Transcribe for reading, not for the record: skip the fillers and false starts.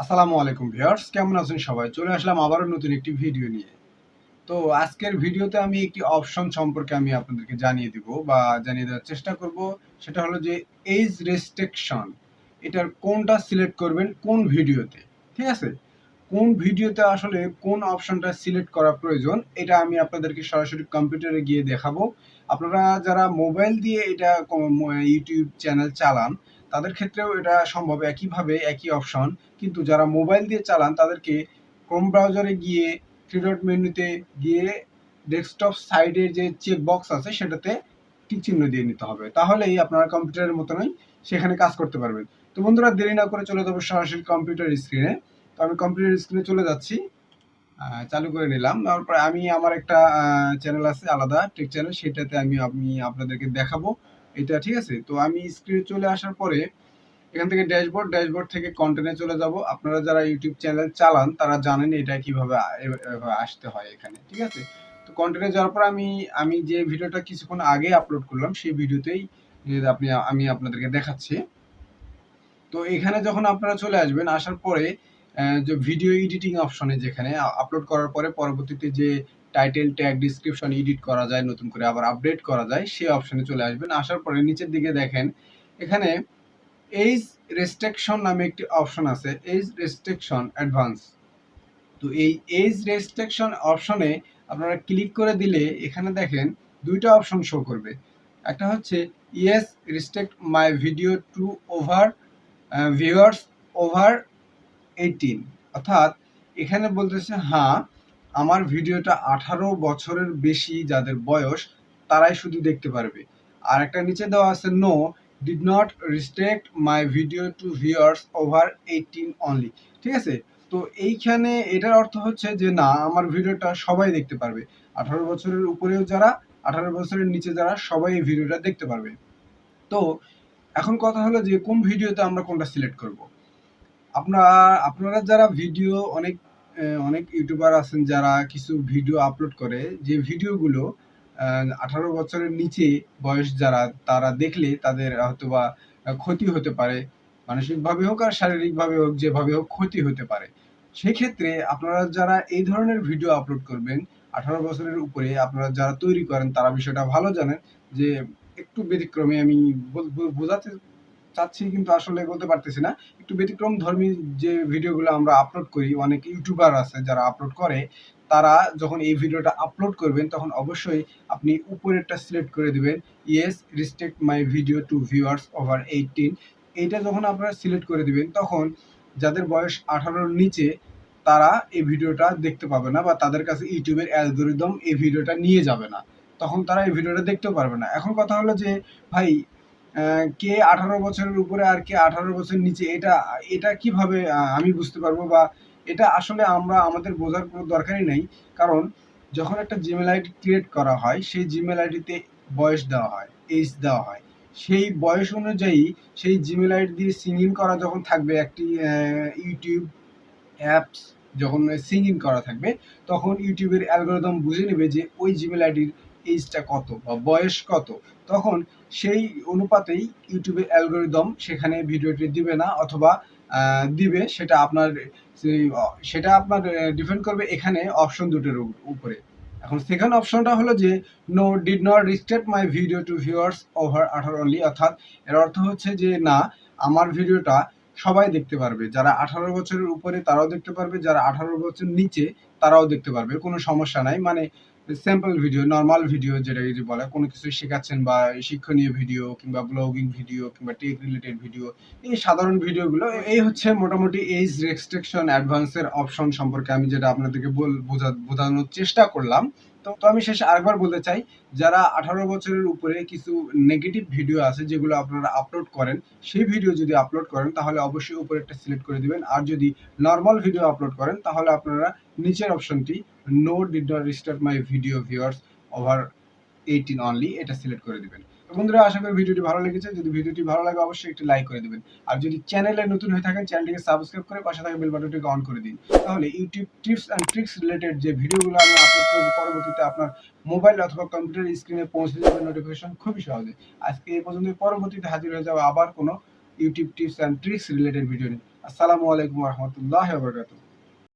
আসসালামু আলাইকুম ভিউয়ার্স, কেমন আছেন সবাই? চলে আসলাম আবারও নতুন একটি ভিডিও নিয়ে। তো আজকের ভিডিওতে আমি একটি অপশন সম্পর্কে আমি আপনাদেরকে জানিয়ে দিব বা জানিয়ে দেওয়ার চেষ্টা করব। সেটা হলো যে এজ রেস্ট্রিকশন। এটার কোনটা সিলেক্ট করবেন কোন ভিডিওতে, ঠিক আছে? কোন ভিডিওতে আসলে কোন অপশনটা সিলেক্ট করা প্রয়োজন এটা আমি আপনাদেরকে সরাসরি কম্পিউটারে গিয়ে দেখাবো। আপনারা যারা মোবাইল দিয়ে এটা ইউটিউব চ্যানেল চালান তাদের ক্ষেত্রেও এটা সম্ভব, একইভাবে একই অপশন। কিন্তু যারা মোবাইল দিয়ে চালান তাদেরকে ক্রোম ব্রাউজারে গিয়ে থ্রি ডট মেনুতে গিয়ে ডেস্কটপ সাইডের যে চেক বক্স আছে সেটাতে টিক চিহ্ন দিয়ে নিতে হবে, তাহলেই আপনারা কম্পিউটারের মতনই সেখানে কাজ করতে পারবেন। তো বন্ধুরা, দেরি না করে চলে যাবো সরাসরি কম্পিউটার স্ক্রিনে। তো আমি কম্পিউটার স্ক্রিনে চলে যাচ্ছি, চালু করে নিলাম। তারপরে আমি আমার একটা চ্যানেল আছে আলাদা টেক চ্যানেল, সেটাতে আমি আপনাদেরকে দেখাবো এটা, ঠিক আছে? তো আমি স্ক্রিনে চলে আসার পরে এখান থেকে ড্যাশবোর্ড থেকে কন্টেন্টে চলে যাব। আপনারা যারা ইউটিউব চ্যানেল চালান তারা জানেন এটা কিভাবে আসতে হয় এখানে, ঠিক আছে? তো কন্টেন্টে যাওয়ার পর আমি যে ভিডিওটা কিছুক্ষণ আগে আপলোড করলাম সেই ভিডিওতেই আমি আপনাদেরকে দেখাচ্ছি। তো এখানে যখন আপনারা চলে আসবেন, আসার পরে যে ভিডিও এডিটিং অপশনে যেখানে আপলোড করার পরে পরবর্তীতে যে টাইটেল, ট্যাগ, ডিসক্রিপশন এডিট করা যায়, নতুন করে আবার আপডেট করা যায়, সেই অপশনে চলে আসবেন। আসার পরে নিচের দিকে দেখেন এখানে এজ রেস্ট্রিকশন নামে একটি অপশন আছে, এজ রেস্ট্রিকশন অ্যাডভান্স। তো এই এজ রেস্ট্রিকশন অপশনে আপনারা ক্লিক করে দিলে এখানে দেখেন দুইটা অপশন শো করবে। একটা হচ্ছে yes restrict my video to over viewers over 18, অর্থাৎ এখানে বলতেছে হ্যাঁ, আমার ভিডিওটা 18 বছরের বেশি যাদের বয়স তারাই শুধু দেখতে পারবে। আর একটা নিচে দেওয়া আছে no did not restrict my video to viewers over 18 only, ঠিক আছে? তো এইখানে এটার অর্থ হচ্ছে যে না, আমার ভিডিওটা সবাই দেখতে পারবে। 18 বছরের উপরেও যারা, 18 বছরের নিচে যারা, সবাই এই ভিডিওটা দেখতে পারবে। তো এখন কথা হলো যে কোন ভিডিওতে আমরা কোনটা সিলেক্ট করব। আপনারা যারা ভিডিও অনেক ইউটিউবার আছেন যারা কিছু ভিডিও আপলোড করে, যে ভিডিওগুলো 18 বছরের নিচে বয়স যারা, তারা দেখলে তাদের হয়তোবা ক্ষতি হতে পারে, মানসিকভাবে হোক আর শারীরিকভাবে হোক, যেভাবে হোক ক্ষতি হতে পারে। সেক্ষেত্রে আপনারা যারা এই ধরনের ভিডিও আপলোড করবেন 18 বছরের উপরে, আপনারা যারা তৈরি করেন তারা বিষয়টা ভালো জানেন যে একটু ব্যতিক্রমে আমি বোঝাতে চাচ্ছি কিন্তু আসলে বলতে পারতেছি না। একটু ব্যতিক্রম ধর্মী যে ভিডিওগুলো আমরা আপলোড করি, অনেক ইউটিউবার আছে যারা আপলোড করে, তারা যখন এই ভিডিওটা আপলোড করবেন তখন অবশ্যই আপনি উপরেরটা সিলেক্ট করে দিবেন, yes restrict my video to viewers over 18। এইটা যখন আপনারা সিলেক্ট করে দিবেন তখন যাদের বয়স 18-র নিচে তারা এই ভিডিওটা দেখতে পাবে না, বা তাদের কাছে ইউটিউবের অ্যালগরিদম এই ভিডিওটা নিয়ে যাবে না, তখন তারা এই ভিডিওটা দেখতেও পারবে না। এখন কথা হলো যে ভাই, কে 18 বছরের উপরে আর কে 18 বছর নিচে, এটা এটা কিভাবে আমি বুঝতে পারবো, বা এটা আসলে আমাদের বোঝার কোনো দরকারই নেই। কারণ যখন একটা জিমেল আইডি ক্রিয়েট করা হয় সেই জিমেল আইডিতে বয়স দেওয়া হয়, এজ দেওয়া হয়। সেই বয়স অনুযায়ী সেই জিমেল আইডি দিয়ে সিং ইন করা যখন থাকবে, একটি ইউটিউব অ্যাপস যখন সিং ইন করা থাকবে, তখন ইউটিউবের অ্যালগোরিদম বুঝে নেবে যে ওই জিমেল আইডির এজটা কত বা বয়স কত। তখন সেই অনুপাতেই ইউটিউবের অ্যালগোরিদম সেখানে ভিডিওটি দিবে না, অথবা দিবে, সেটা আপনার ডিপেন্ড করবে এখানে অপশন দুটোর উপরে। এখন সেকেন্ড অপশনটা হলো যে no did not restrict my video to viewers over 18 only, অর্থাৎ এর অর্থ হচ্ছে যে না, আমার ভিডিওটা সবাই দেখতে পারবে, যারা 18 বছরের উপরে তারাও দেখতে পারবে, যারা 18 বছর নিচে তারাও দেখতে পারবে, কোনো সমস্যা নাই। মানে স্যাম্পল ভিডিও, নর্মাল ভিডিও যেটাকে যে বলে, কোনো কিছু শেখাচ্ছেন বা শিক্ষণীয় ভিডিও কিংবা ব্লগিং ভিডিও কিংবা টেক রিলেটেড ভিডিও, এই সাধারণ ভিডিওগুলো। এই হচ্ছে মোটামুটি এজ রেস্ট্রিকশন অ্যাডভান্সের অপশন সম্পর্কে আমি যেটা আপনাদেরকে বোঝানোর চেষ্টা করলাম। তো আমি শেষে আরেকবার বলতে চাই, যারা 18 বছরের উপরে কিছু নেগেটিভ ভিডিও আছে যেগুলো আপনারা আপলোড করেন, সেই ভিডিও যদি আপলোড করেন তাহলে অবশ্যই উপরেরটা সিলেক্ট করে দিবেন। আর যদি নর্মাল ভিডিও আপলোড করেন তাহলে আপনারা নিচের অপশনটি no did not restrict my video viewers over 18 only, এটা সিলেক্ট করে দিবেন। তো বন্ধুরা, আশা করি ভিডিওটি ভালো লেগেছে। যদি ভিডিওটি ভালো লাগে অবশ্যই একটি লাইক করে দিবেন। আর যদি চ্যানেলে নতুন হয়ে থাকেন চ্যানেলটিকে সাবস্ক্রাইব করে পাশে থাকা বেল বাটনটিকে অন করে দিন। তাহলে YouTube tips and tricks related যে ভিডিওগুলো আমি আপলোড করব পরবর্তীতে আপনার মোবাইল অথবা কম্পিউটার স্ক্রিনে পৌঁছে যাবে নোটিফিকেশন খুবই সহজে। আজকে এই পর্যন্ত, পরবর্তীতে হাজির হয়ে যাবো আবার কোনো YouTube tips and tricks related video নিয়ে। আসসালামু আলাইকুম রহমতুল্লাহ।